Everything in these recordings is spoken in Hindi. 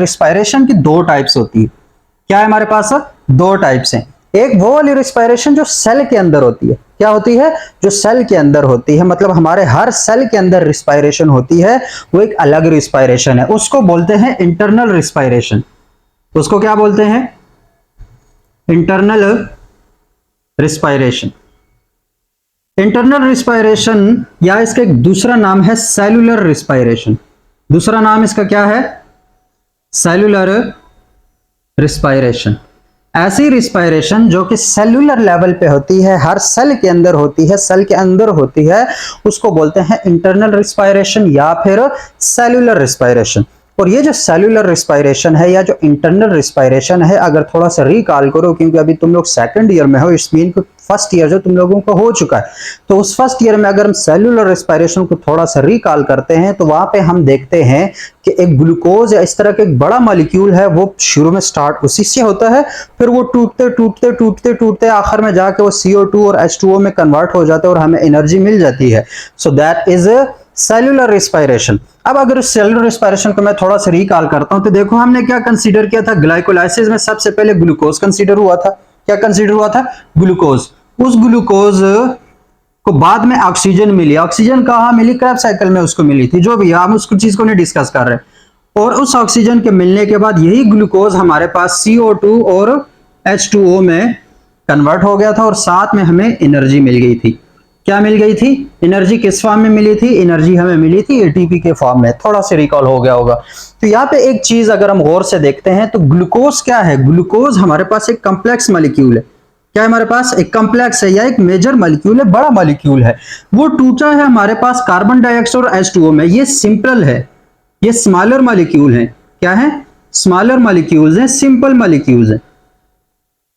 रिस्पायरेशन की दो टाइप्स होती है। क्या है हमारे पास? दो टाइप्स हैं। एक वो वाली रिस्पायरेशन जो सेल के अंदर होती है। क्या होती है? जो सेल के अंदर होती है, मतलब हमारे हर सेल के अंदर रिस्पायरेशन होती है, वो एक अलग रिस्पायरेशन है, उसको बोलते हैं इंटरनल रिस्पायरेशन। उसको क्या बोलते हैं? Internal respiration. इंटरनल रिस्पायरेशन या इसका एक दूसरा नाम है सेलुलर रिस्पायरेशन। दूसरा नाम इसका क्या है? Cellular respiration. ऐसी रिस्पायरेशन जो कि सेलुलर लेवल पे होती है, हर सेल के अंदर होती है, सेल के अंदर होती है, उसको बोलते हैं इंटरनल रिस्पायरेशन या फिर सेलुलर रिस्पायरेशन। और ये जो सेलुलर रिस्पायरेशन है या जो इंटरनल रिस्पायरेशन है, अगर थोड़ा सा रिकॉल करो, क्योंकि अभी तुम लोग सेकंड ईयर में हो, इट्स मीन फर्स्ट ईयर जो तुम लोगों का हो चुका है, तो उस फर्स्ट ईयर में अगर हम सेलुलर रिस्पायरेशन को थोड़ा सा रिकॉल करते हैं तो वहां पे हम देखते हैं कि एक ग्लूकोज या इस तरह का एक बड़ा मॉलिक्यूल है, वो शुरू में स्टार्ट उसी से होता है, फिर वो टूटते टूटते टूटते टूटते आखिर में जाके वो CO2 और H2O में कन्वर्ट हो जाता है और हमें एनर्जी मिल जाती है। So that is cellular respiration. अब अगर उस सेलुलर रिस्पायरेशन को मैं थोड़ा सा रिकॉल करता हूं तो देखो हमने क्या कंसीडर किया था? ग्लाइकोलाइसिस में सबसे पहले ग्लूकोज कंसीडर हुआ था। क्या कंसीडर हुआ था? ग्लूकोज। उस ग्लूकोज को बाद में ऑक्सीजन मिली। ऑक्सीजन कहां मिली? क्रेब्स साइकिल में उसको मिली थी, जो भी हम उस चीज को नहीं डिस्कस कर रहे। और उस ऑक्सीजन के मिलने के बाद यही ग्लूकोज हमारे पास CO2 और H2O में कन्वर्ट हो गया था और साथ में हमें एनर्जी मिल गई थी। क्या मिल गई थी? एनर्जी किस फॉर्म में मिली थी? एनर्जी हमें मिली थी ATP के फॉर्म में। थोड़ा सा रिकॉल हो गया होगा। तो यहाँ पे एक चीज अगर हम गौर से देखते हैं तो ग्लूकोज क्या है? ग्लूकोज हमारे पास एक कॉम्प्लेक्स मॉलिक्यूल है। क्या है हमारे पास? एक कॉम्प्लेक्स है या एक मेजर मॉलिक्यूल है, बड़ा मॉलिक्यूल है। वो टूटा है हमारे पास कार्बन डाइऑक्साइड और H2O में। ये सिंपल है, ये स्मॉलर मॉलिक्यूल है। क्या है? स्मॉलर मॉलिक्यूल्स हैं, सिंपल मॉलिक्यूल्स हैं।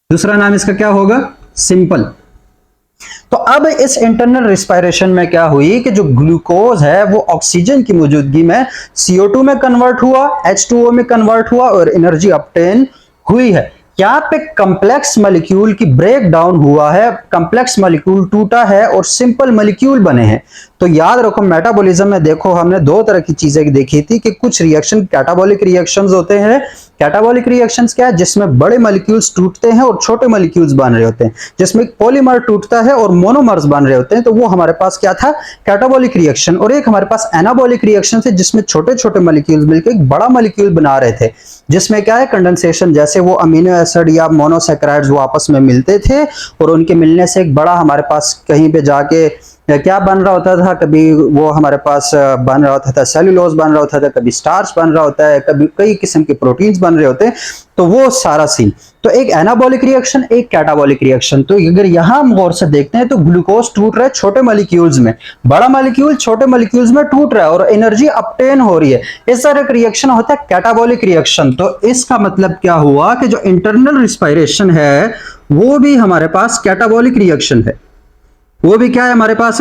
दूसरा नाम इसका क्या होगा? सिंपल। तो अब इस इंटरनल रिस्पायरेशन में क्या हुई कि जो ग्लूकोज है वो ऑक्सीजन की मौजूदगी में CO2 में कन्वर्ट हुआ, H2O में कन्वर्ट हुआ और एनर्जी ऑब्टेन हुई है। यहाँ पे कॉम्प्लेक्स मॉलिक्यूल की ब्रेक डाउन हुआ है, कॉम्प्लेक्स मॉलिक्यूल टूटा है और सिंपल मॉलिक्यूल बने हैं। तो याद रखो मेटाबॉलिज्म में देखो हमने दो तरह की चीजें देखी थी कि कुछ रिएक्शन कैटाबॉलिक रिएक्शंस होते हैं। कैटाबॉलिक रिएक्शंस क्या है? जिसमें बड़े मॉलिक्यूल्स टूटते हैं और छोटे मॉलिक्यूल्स बन रहे होते हैं, जिसमें पॉलीमर टूटता है और मोनोमर्स बन रहे होते हैं, तो वो हमारे पास क्या था? Catabolic reaction. और एक हमारे पास एनाबॉलिक रिएक्शन है जिसमें छोटे छोटे मॉलिक्यूल्स मिलकर एक बड़ा मॉलिक्यूल बना रहे थे, जिसमें क्या है? कंडेंसेशन। जैसे वो अमीनो एसिड या मोनोसैकेराइड्स वो आपस में मिलते थे और उनके मिलने से एक बड़ा हमारे पास कहीं पे जाके क्या बन रहा होता था? कभी वो हमारे पास बन रहा होता था सेलुलोज बन रहा होता था, कभी स्टार्च बन रहा होता है, कभी कई किस्म के प्रोटीन्स बन रहे होते हैं। तो वो सारा सीन। तो एक एनाबॉलिक रिएक्शन, एक कैटाबॉलिक रिएक्शन। तो अगर यहां हम गौर से देखते हैं तो ग्लूकोज टूट रहा है छोटे मॉलिक्यूल्स में, बड़ा मॉलिक्यूल छोटे मॉलिक्यूल्स में टूट रहा है और एनर्जी ऑब्टेन हो रही है। इस तरह का रिएक्शन होता है कैटाबॉलिक रिएक्शन। तो इसका मतलब क्या हुआ कि जो इंटरनल रिस्पायरेशन है वो भी हमारे पास कैटाबॉलिक रिएक्शन है। वो भी क्या है हमारे पास?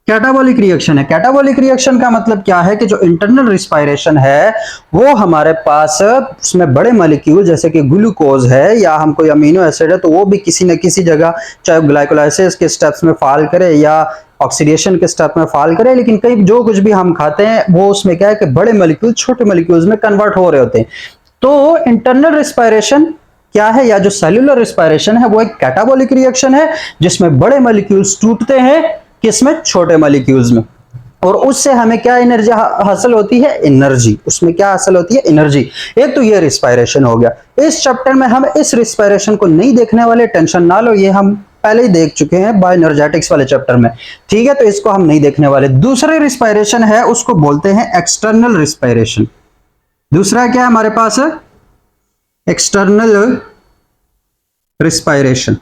कैटाबॉलिक रिएक्शन है। कैटाबॉलिक रिएक्शन का मतलब क्या है कि जो इंटरनल रिस्पायरेशन है वो हमारे पास उसमें बड़े मॉलिक्यूल जैसे कि ग्लूकोज है या हम कोई अमीनो एसिड है, तो वो भी किसी न किसी जगह चाहे ग्लाइकोलाइसिस के स्टेप्स में फॉल करे या ऑक्सीडेशन के स्टेप में फॉल करे, लेकिन कई जो कुछ भी हम खाते हैं वो उसमें क्या है कि बड़े मॉलिक्यूल छोटे मॉलिक्यूल्स में कन्वर्ट हो रहे होते हैं। तो इंटरनल रिस्पायरेशन क्या है या जो सेल्यूलर रिस्पायरेशन है वो एक कैटाबॉलिक रिएक्शन है जिसमें बड़े मॉलिक्यूल्स टूटते हैं, किसमें? छोटे मॉलिक्यूल्स में। और उससे हमें क्या एनर्जी हासिल होती है? एनर्जी। उसमें क्या हासिल होती है? एनर्जी। एक तो ये रिस्पायरेशन हो गया। इस चैप्टर में हम इस रिस्पायरेशन को नहीं देखने वाले, टेंशन ना लो, ये हम पहले ही देख चुके हैं बायोएनर्जेटिक्स वाले चैप्टर में। ठीक है, तो इसको हम नहीं देखने वाले। दूसरे रिस्पायरेशन है उसको बोलते हैं एक्सटर्नल रिस्पायरेशन। दूसरा क्या है हमारे पास? External respiration.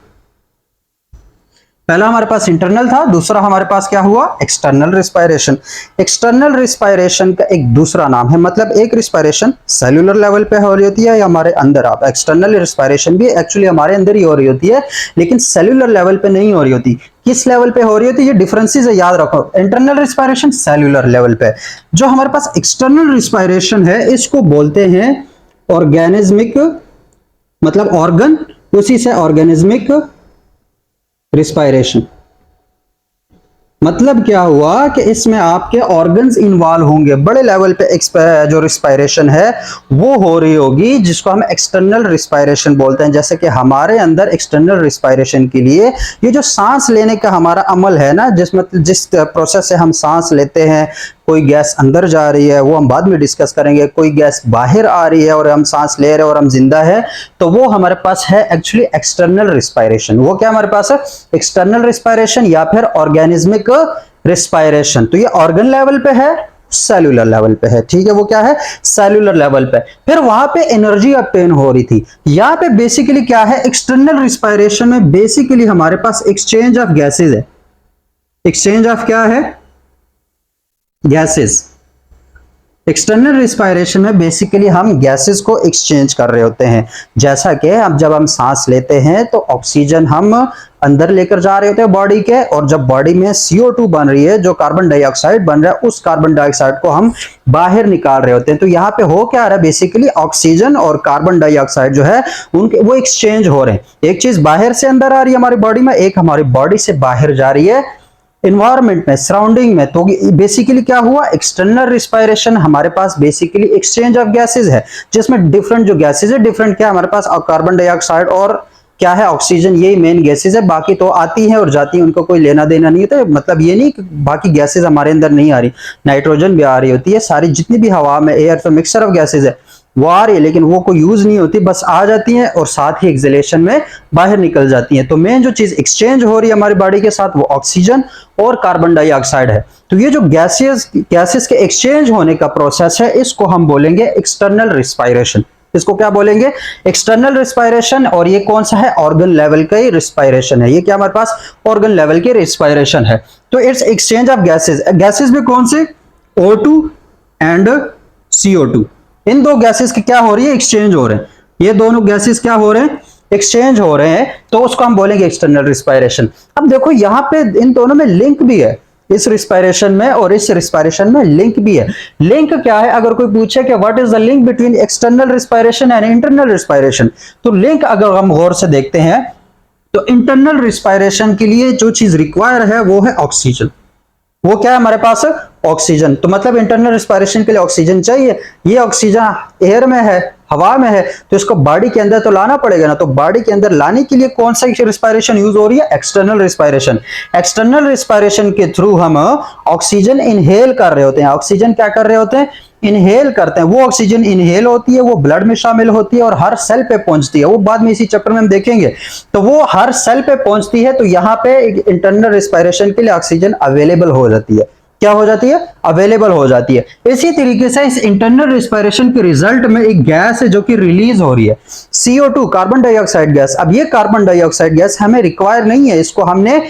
पहला हमारे पास इंटरनल था, दूसरा हमारे पास क्या हुआ? External respiration. एक्सटर्नल रिस्पायरेशन का एक दूसरा नाम है, मतलब एक रिस्पायरेशन सेल्यूलर लेवल पे हो रही होती है या हमारे अंदर। आप एक्सटर्नल रिस्पायरेशन भी एक्चुअली हमारे अंदर ही हो रही होती है, लेकिन सेल्यूलर लेवल पे नहीं हो रही होती। किस लेवल पे हो रही होती है? ये डिफरेंसेस है, याद रखो। इंटरनल रिस्पायरेशन सेल्यूलर लेवल पे। जो हमारे पास एक्सटर्नल रिस्पायरेशन है इसको बोलते हैं ऑर्गेनिज्मिक, मतलब ऑर्गन, उसी से ऑर्गेनिज्मिक रिस्पायरेशन। मतलब क्या हुआ कि इसमें आपके ऑर्गन्स इन्वॉल्व होंगे, बड़े लेवल पे जो रिस्पायरेशन है वो हो रही होगी, जिसको हम एक्सटर्नल रिस्पायरेशन बोलते हैं। जैसे कि हमारे अंदर एक्सटर्नल रिस्पायरेशन के लिए ये जो सांस लेने का हमारा अमल है ना, जिस प्रोसेस से हम सांस लेते हैं, कोई गैस अंदर जा रही है वो हम बाद में डिस्कस करेंगे, कोई गैस बाहर आ रही है और हम सांस ले रहे हैं और हम जिंदा है, तो वो हमारे पास है एक्चुअली एक्सटर्नल रिस्पायरेशन। वो क्या हमारे पास है? एक्सटर्नल रिस्पायरेशन या फिर ऑर्गेनिज्मिक रिस्पायरेशन। तो ये ऑर्गन लेवल पे है, सेल्यूलर लेवल पे है, ठीक है। वो क्या है? सेल्यूलर लेवल पे। फिर वहां पे एनर्जी ऑब्टेन हो रही थी। यहां पे बेसिकली क्या है? एक्सटर्नल रिस्पायरेशन में बेसिकली हमारे पास एक्सचेंज ऑफ गैसेज है। एक्सचेंज ऑफ क्या है? गैसेस। एक्सटर्नल रिस्पायरेशन में बेसिकली हम गैसेस को एक्सचेंज कर रहे होते हैं। जैसा कि अब जब हम सांस लेते हैं तो ऑक्सीजन हम अंदर लेकर जा रहे होते हैं बॉडी के, और जब बॉडी में CO2 बन रही है, जो कार्बन डाइऑक्साइड बन रहा है, उस कार्बन डाइऑक्साइड को हम बाहर निकाल रहे होते हैं। तो यहाँ पे हो क्या रहा है? बेसिकली ऑक्सीजन और कार्बन डाइऑक्साइड जो है उनके वो एक्सचेंज हो रहे हैं। एक चीज बाहर से अंदर आ रही है हमारी बॉडी में, एक हमारी बॉडी से बाहर जा रही है इन्वायरमेंट में, सराउंडिंग में। तो बेसिकली क्या हुआ? एक्सटर्नल रिस्पायरेशन हमारे पास बेसिकली एक्सचेंज ऑफ गैसेस है, जिसमें डिफरेंट जो गैसेस है, डिफरेंट क्या हमारे पास कार्बन डाइऑक्साइड और क्या है? ऑक्सीजन, यही मेन गैसेस है। बाकी तो आती हैं और जाती हैं, उनको कोई लेना देना नहीं होता। मतलब ये नहीं कि बाकी गैसेस हमारे अंदर नहीं आ रही, नाइट्रोजन भी आ रही होती है, सारी जितनी भी हवा में एयर तो मिक्सचर ऑफ गैसेस है वो आ रही है, लेकिन वो कोई यूज नहीं होती, बस आ जाती हैं और साथ ही एक्सलेशन में बाहर निकल जाती हैं। तो मेन जो चीज एक्सचेंज हो रही है हमारी बॉडी के साथ वो ऑक्सीजन और कार्बन डाइऑक्साइड है। तो ये जो गैसेस के एक्सचेंज होने का प्रोसेस है, इसको हम बोलेंगे एक्सटर्नल रिस्पायरेशन। इसको क्या बोलेंगे? External respiration. और ये कौन सा है? ऑर्गन लेवल का ही रिस्पायरेशन है। ये क्या हमारे पास? ऑर्गन लेवल के रिस्पायरेशन है। तो it's exchange of gases. Gases में कौन से? O2 and CO2। इन दो गैसेस की क्या हो रही है? एक्सचेंज हो रहे हैं। ये दोनों गैसेस क्या हो रहे हैं? एक्सचेंज हो रहे हैं। तो उसको हम बोलेंगे एक्सटर्नल रिस्पायरेशन। अब देखो यहां पे इन दोनों में लिंक भी है, इस रिस्पायरेशन में और इस रिस्पायरेशन में लिंक भी है। लिंक क्या है? अगर कोई पूछे कि what is the link between external respiration and internal respiration, तो लिंक अगर हम गौर से देखते हैं तो इंटरनल रिस्पायरेशन के लिए जो चीज रिक्वायर है वो है ऑक्सीजन। वो क्या है हमारे पास? ऑक्सीजन। तो मतलब इंटरनल रिस्पायरेशन के लिए ऑक्सीजन चाहिए। ये ऑक्सीजन एयर में है, हवा में है, तो इसको बॉडी के अंदर तो लाना पड़ेगा ना। तो बॉडी के अंदर लाने के लिए कौन सा रिस्पायरेशन यूज हो रही है? External respiration. एक्सटर्नल रिस्पायरेशन के थ्रू हम ऑक्सीजन इनहेल कर रहे होते हैं। ऑक्सीजन क्या कर रहे होते हैं? इनहेल करते हैं। वो ऑक्सीजन इनहेल होती है, वो ब्लड में शामिल होती है और हर सेल पे पहुंचती है। वो बाद में इसी चैप्टर में हम देखेंगे। तो वो हर सेल पे पहुंचती है। तो यहाँ पे इंटरनल रिस्पायरेशन के लिए ऑक्सीजन अवेलेबल हो जाती है। क्या हो जाती है? अवेलेबल हो जाती है। इसी तरीके से इस इंटरनल रिस्पायरेशन के रिजल्ट में एक गैस है जो कि रिलीज हो रही है, CO2, कार्बन डाइऑक्साइड गैस। अब ये कार्बन डाइऑक्साइड गैस हमें रिक्वायर नहीं है, इसको हमने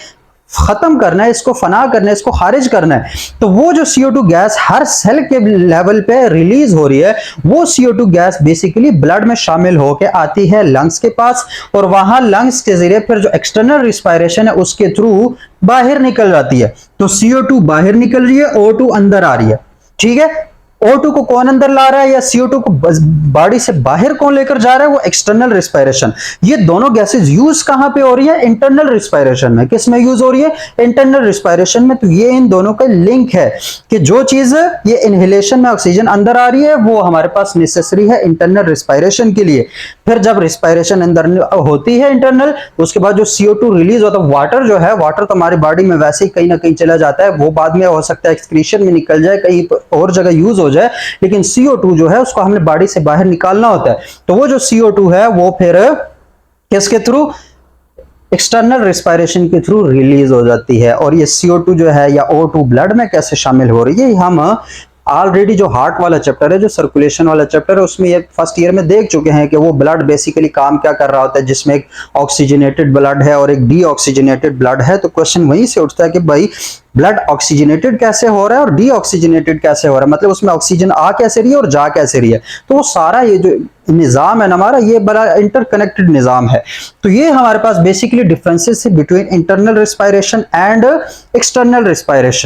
खत्म करना है, इसको फना करना है, इसको खारिज करना है। तो वो जो CO2 गैस हर सेल के लेवल पे रिलीज हो रही है, वो CO2 गैस बेसिकली ब्लड में शामिल होकर आती है लंग्स के पास, और वहां लंग्स के जरिए फिर जो एक्सटर्नल रिस्पायरेशन है उसके थ्रू बाहर निकल जाती है। तो CO2 बाहर निकल रही है, O2 अंदर आ रही है, ठीक है। O2 को कौन अंदर ला रहा है या CO2 को बॉडी से बाहर कौन लेकर जा रहा है? वो एक्सटर्नल रिस्पायरेशन। ये दोनों गैसेस यूज कहां पे हो रही है? इंटरनल रिस्पायरेशन में। किस में यूज हो रही है? इंटरनल रिस्पायरेशन में। तो ये इन दोनों का लिंक है कि जो चीज ये इनहेलेशन में ऑक्सीजन अंदर आ रही है वो हमारे पास नेसेसरी है इंटरनल रिस्पायरेशन के लिए। फिर जब रिस्पायरेशन अंदर होती है इंटरनल, उसके बाद जो CO2 रिलीज होता है, वाटर जो है, वाटर तो हमारी बॉडी में वैसे ही कहीं ना कहीं चला जाता है, वो बाद में हो सकता है एक्सक्रीशन में निकल जाए, कहीं और जगह यूज हो जाए, लेकिन CO2 जो है उसको हमने बॉडी से बाहर निकालना होता है। तो वो जो CO2 है वो फिर किसके थ्रू? एक्सटर्नल रिस्पायरेशन के थ्रू रिलीज हो जाती है। और ये CO2 जो है या O2 ब्लड में कैसे शामिल हो रही है, हम ऑलरेडी जो हार्ट वाला चैप्टर है, जो सर्कुलेशन वाला चैप्टर है, उसमें ये फर्स्ट ईयर में देख चुके हैं कि वो ब्लड बेसिकली काम क्या कर रहा होता है, जिसमें एक ऑक्सीजनेटेड ब्लड है और एक डीऑक्सीजनेटेड ब्लड है। तो क्वेश्चन वहीं से उठता है कि भाई ब्लड ऑक्सीजनेटेड कैसे हो रहा है और डीऑक्सीजनेटेड कैसे हो रहा है, मतलब उसमें ऑक्सीजन आ कैसे रही है और जा कैसे रही है। तो वो सारा ये जो निजाम है ना हमारा, ये बड़ा इंटरकनेक्टेड निजाम है। तो ये हमारे पास बेसिकली डिफरेंसेस है between internal respiration and external respiration.